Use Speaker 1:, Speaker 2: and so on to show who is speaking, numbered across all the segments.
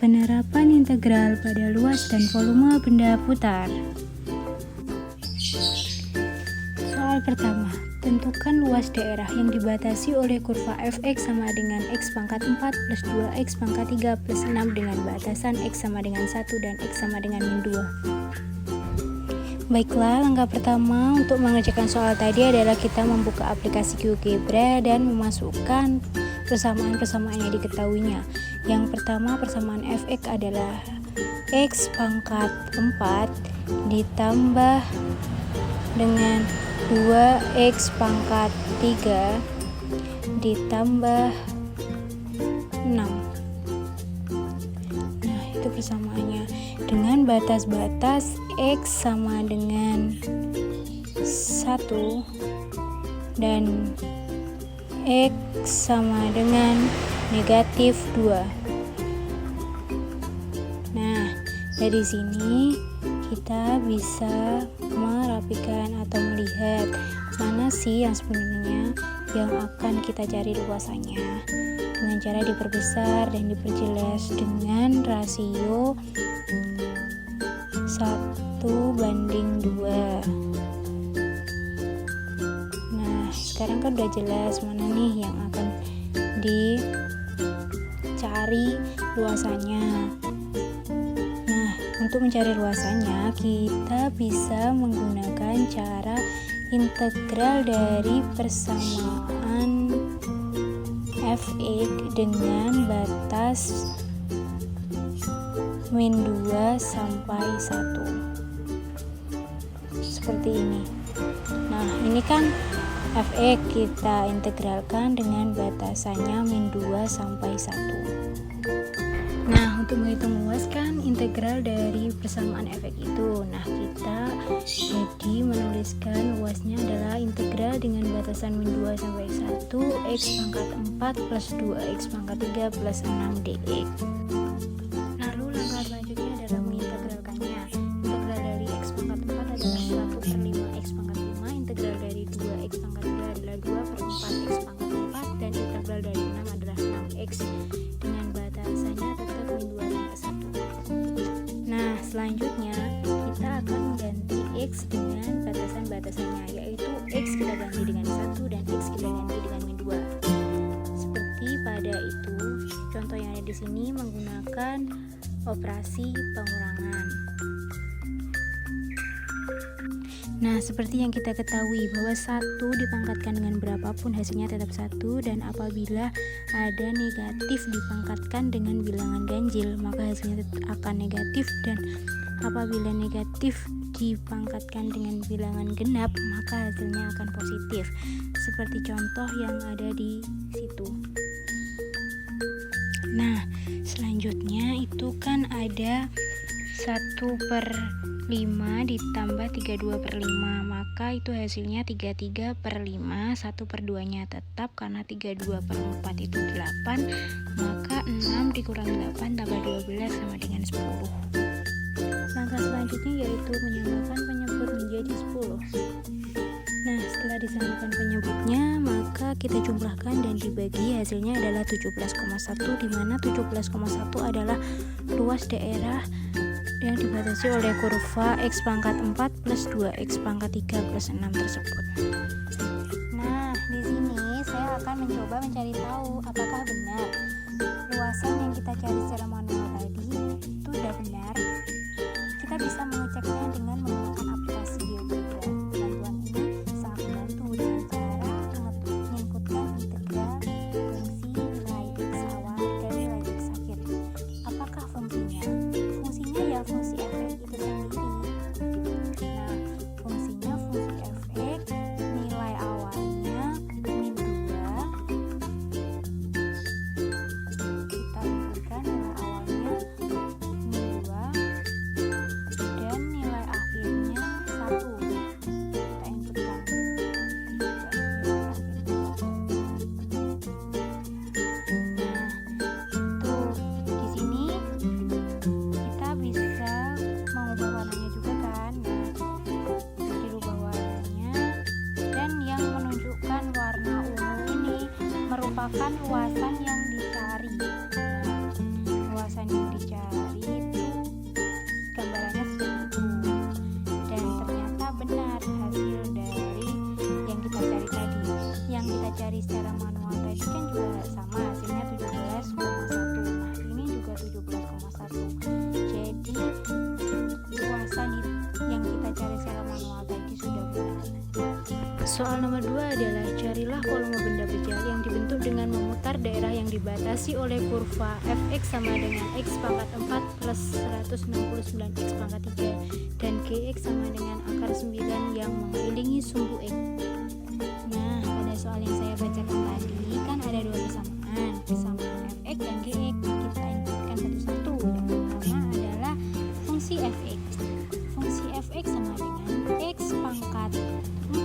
Speaker 1: Penerapan integral pada luas dan volume benda putar. Soal pertama, tentukan luas daerah yang dibatasi oleh kurva fx sama dengan x pangkat 4 plus 2x pangkat 3 plus 6 dengan batasan x sama dengan 1 dan x sama dengan min 2. Baiklah, langkah pertama untuk mengerjakan soal tadi adalah kita membuka aplikasi GeoGebra dan memasukkan persamaan-persamaan yang diketahuinya. Yang pertama, persamaan fx adalah x pangkat 4 ditambah dengan 2x pangkat 3 ditambah 6. Nah, itu persamaannya dengan batas-batas x sama dengan 1 dan x sama dengan negatif 2. Nah, dari sini kita bisa merapikan atau melihat mana sih yang sebenarnya yang akan kita cari luasannya dengan cara diperbesar dan diperjelas dengan rasio 1:2. Nah, sekarang kan udah jelas mana nih yang akan dicari luasannya. Nah, untuk mencari luasannya kita bisa menggunakan cara integral dari persamaan fx dengan batas min 2 sampai 1 seperti ini. Nah, ini kan fx kita integralkan dengan batasannya min 2 sampai 1. Nah, untuk menghitung luas kan integral dari persamaan fx itu. Nah, kita jadi menuliskan luasnya adalah integral dengan batasan min 2 sampai 1 x pangkat 4 plus 2x pangkat 3 plus 6 dx. Lalu langkah selanjutnya adalah mengintegralkannya. Integral dari x pangkat 4 adalah 1/5x pangkat 5, integral dari 2x pangkat 3 adalah 2/4x pangkat 4, dan integral dari 6 adalah 6x dengan batasannya tetap min 2 sampai 1. Nah, selanjutnya kita akan mengganti x dengan batasan-batasannya, yaitu x kita ganti dengan 1 dan x kita ganti dengan min 2. Seperti pada itu, contoh yang ada di sini menggunakan operasi pengurangan. Nah, seperti yang kita ketahui bahwa 1 dipangkatkan dengan berapapun hasilnya tetap 1, dan apabila ada negatif dipangkatkan dengan bilangan ganjil maka hasilnya akan negatif, dan apabila negatif dipangkatkan dengan bilangan genap maka hasilnya akan positif, seperti contoh yang ada di situ. Nah, selanjutnya itu kan ada 1/5 ditambah 32/5, maka itu hasilnya 33/5, 1/2 nya tetap karena 32/4 itu 8, maka 6 dikurangi 8 tambah 12 sama dengan 10. Langkah selanjutnya yaitu menyamakan penyebut menjadi 10. Nah, setelah disamakan penyebutnya maka kita jumlahkan dan dibagi, hasilnya adalah 17,1, di mana 17,1 adalah luas daerah yang dibatasi oleh kurva x pangkat 4 plus 2x pangkat 3 plus 6 tersebut. Nah, di sini saya akan mencoba mencari tahu apakah benar luasan yang kita cari secara manual tadi itu sudah benar. Kita bisa mengeceknya dengan menggunakan aplikasi GeoGebra. Bantuan ini sangat membantu dengan cara menginputkan integral fungsi nilai x awal dan nilai x akhir. Apakah fungsinya? Fungsinya ya fungsi fx itu sendiri. Nah, fungsinya fungsi fx, nilai awalnya min 2, kita inputkan nilai awalnya min 2, dan nilai akhirnya 1, kita inputkan di sini kita bisa mengubah warnanya juga kan. Nah, dirubah warnanya, dan yang menunjukkan warna ungu ini merupakan luasan yang dicari. Nah, luasan yang dicari cari itu gambarannya seperti itu, dan ternyata benar hasil dari yang kita cari tadi. Yang kita cari secara manual tadi kan juga sama, hasilnya 17,1. Nah ini juga 17,1. Jadi luasan yang kita cari secara manual tadi sudah benar. Soal nomor 2 adalah carilah volume benda berjali yang dibentuk dengan memutar daerah yang dibatasi oleh kurva fx sama dengan x pangkat 4 plus 169 x pangkat 3 dan gx sama dengan akar 9 yang mengelilingi sumbu x. Nah, pada soal yang saya bacakan tadi kan ada dua persamaan fx dan gx. Kita inputkan satu-satu. Yang pertama adalah fungsi fx. Fungsi fx sama dengan x pangkat 4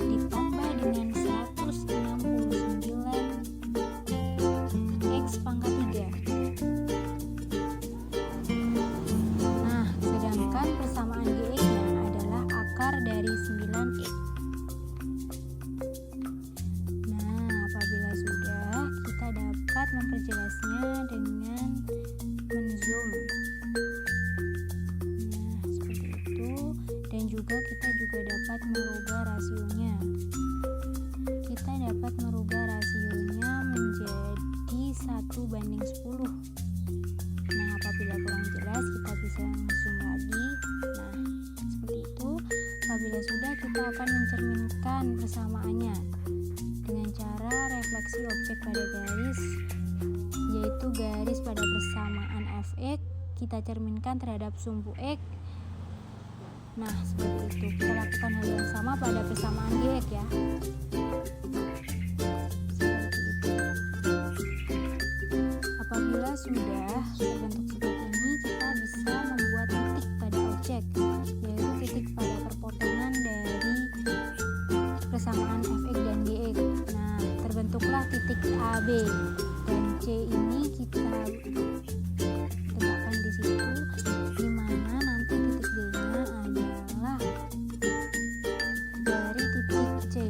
Speaker 1: ditambah dengan 169 x pangkat 3. Nah, sedangkan persamaan gx-nya adalah akar dari 9x. Nah, apabila sudah, kita dapat memperjelasnya dengan menzoom. Nah, seperti itu. Dan juga kita dapat merubah rasionya. Kita dapat merubah rasionya menjadi 1:10. Nah, apabila kurang jelas kita bisa zoom lagi. Nah, seperti itu. Apabila sudah, kita akan mencerminkan persamaannya dengan cara refleksi objek pada garis, yaitu garis pada persamaan fx kita cerminkan terhadap sumbu x. Nah, seperti itu. Kita lakukan hal yang sama pada persamaan gx ya. Seperti itu. Apabila sudah terbentuk seperti ini, kita bisa membuat titik pada objek, yaitu titik pada perpotongan dari persamaan fx dan gx. Nah, terbentuklah titik AB dan C ini kita letakkan di situ, di mana nanti titik D-nya adalah dari titik C.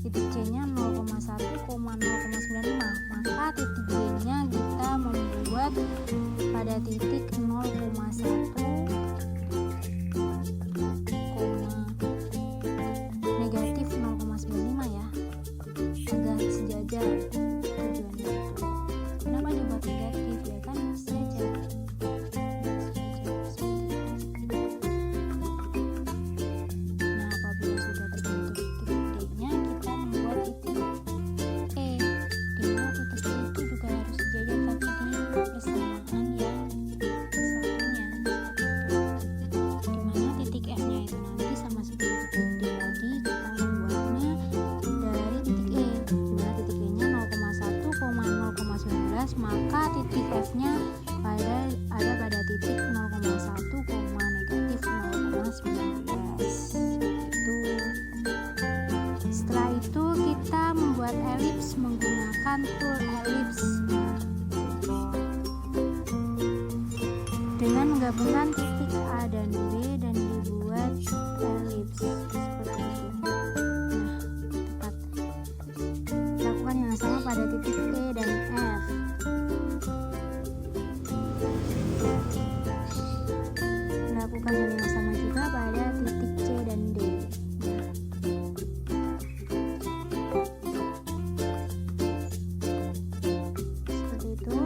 Speaker 1: Titik C-nya 0,1,0,95. Maka titik D-nya kita membuat pada titik 0,1, negatif 0,95 ya, agar sejajar tujuannya. Kenapa dibuat negatif ya, kan sejajar. Nah, apabila sudah terbentuk titik D-nya, kita membuat titik E, dimana titik E itu juga harus sejajar tapi di persamaan yang satunya, dimana titik F-nya itu nanti sama seperti titik D tadi, kita membuatnya dari titik E, dimana titik E-nya 0,1,0,19, maka titik F-nya ada pada titik 0,1, negatif 0,19. Itu. Setelah itu kita membuat elips menggunakan tool elips dengan menggabungkan titik A dan B dan dibuat elips seperti itu. Nah, tepat. Lakukan yang sama pada titik E dan F. Lakukan hal yang sama juga pada titik C dan D. Seperti itu.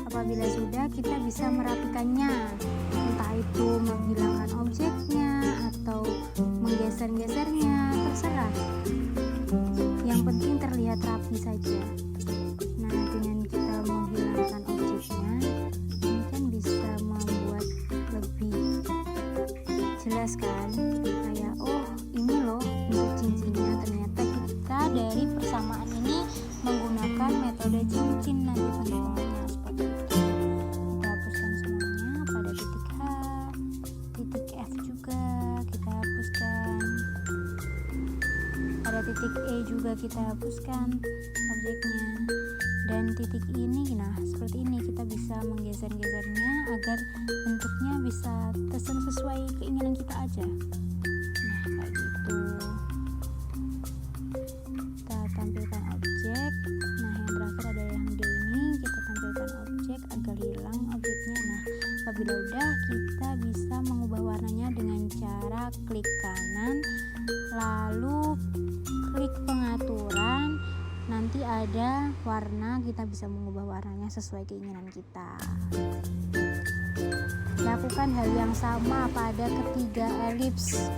Speaker 1: Apabila sudah, kita bisa merapikannya, entah itu menghilangkan objeknya atau menggeser-gesernya, terserah. Yang penting terlihat rapi saja. Nah, dengan kita menghilangkan objeknya, ini kan bisa membuat lebih jelas kan, kayak oh ini loh untuk cincinnya. Ternyata kita dari persamaan ini menggunakan metode cincin nanti penghitungannya seperti itu. Kita hapuskan semuanya pada titik H, titik F juga kita hapuskan, pada titik E juga kita hapuskan objeknya, dan titik ini. Nah, seperti ini kita bisa menggeser-gesernya agar bentuknya bisa sesuai keinginan kita aja. Nah, kayak gitu. Kita tampilkan objek. Nah, yang terakhir ada yang D ini, kita tampilkan Bila udah, kita bisa mengubah warnanya dengan cara klik kanan, lalu klik pengaturan. Nanti ada warna, kita bisa mengubah warnanya sesuai keinginan kita. Lakukan hal yang sama pada ketiga elips.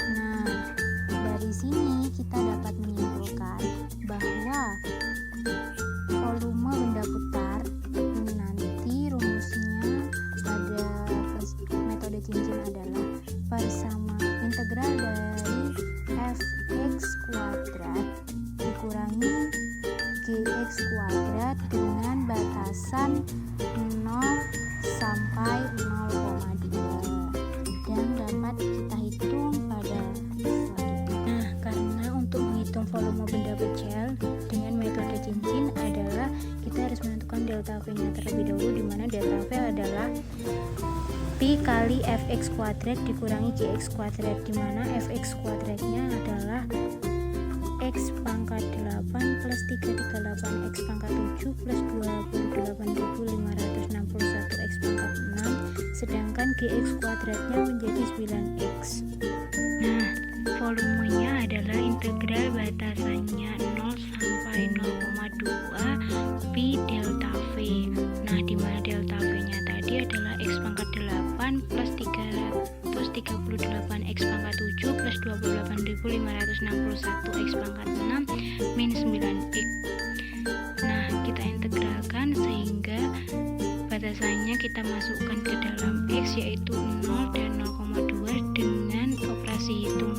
Speaker 1: Nah, dari sini kita dapat menyimpulkan bahwa volume benda putar ini nanti rumusnya pada metode cincin adalah bersama integral dari fx kuadrat dikurangi gx kuadrat dengan batasan 0 sampai 0,2 dan dapat kita hitung pada selanjutnya. Nah, karena untuk menghitung volume benda kecil dengan metode cincin adalah kita harus menentukan delta V-nya terlebih dahulu, di mana delta V adalah Pi kali fx kuadrat dikurangi gx kuadrat, di mana fx kuadratnya adalah x pangkat 8 plus 338 x pangkat 7 plus 28.561 x pangkat 6, sedangkan gx kuadratnya menjadi 9x. Nah, volumenya adalah integral batasannya 0 sampai 0,2 pi delta V. Nah, di mana delta V-nya tadi adalah x pangkat 8 plus 338 x pangkat 7 plus 28.561 x pangkat 6 min 9x. Nah, kita integralkan sehingga batasannya kita masukkan ke dalam x, yaitu 0 dan 0,2 dengan operasi hitung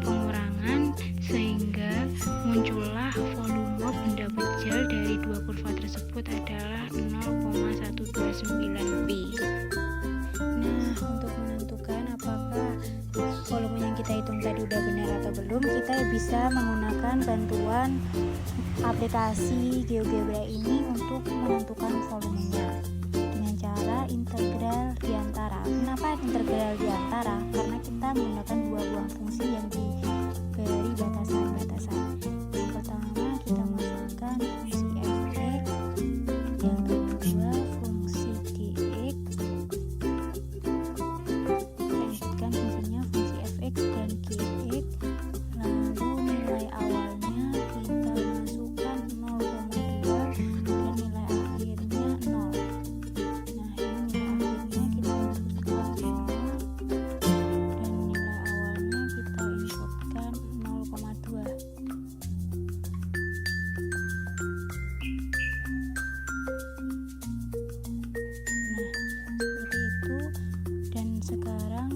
Speaker 1: pengurangan, sehingga muncullah volume benda kecil dari dua kurva tersebut adalah 0,129 pi. Nah, untuk menentukan apakah volume yang kita hitung tadi udah benar atau belum, kita bisa menggunakan bantuan aplikasi GeoGebra ini untuk menentukan volumenya dengan cara integral diantara. Kenapa integral diantara? Karena kita menggunakan dua buah fungsi yang diberi batasan-batasan. Yang pertama kita masukkan fungsi fx, yang kedua fungsi gx. Lanjutkan fungsinya fungsi fx dan gx, lalu nilai awalnya kita masukkan 0,2 dan nilai akhirnya 0. Nah, ini nilai akhirnya kita masukkan 0 dan nilai awalnya kita inputkan 0,2. Nah, seperti itu, dan sekarang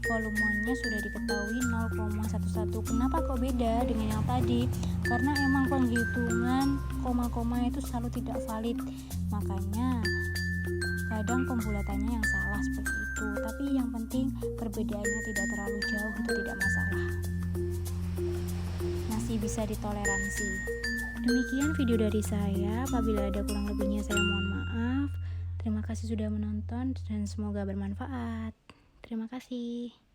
Speaker 1: volumenya sudah diketahui 0,11. Kenapa kok beda dengan yang tadi? Karena emang penghitungan koma-koma itu selalu tidak valid, makanya kadang pembulatannya yang salah seperti itu. Tapi yang penting perbedaannya tidak terlalu jauh, itu tidak masalah, masih bisa ditoleransi. Demikian video dari saya. Apabila ada kurang lebihnya saya mohon maaf. Terima kasih sudah menonton dan semoga bermanfaat. Terima kasih.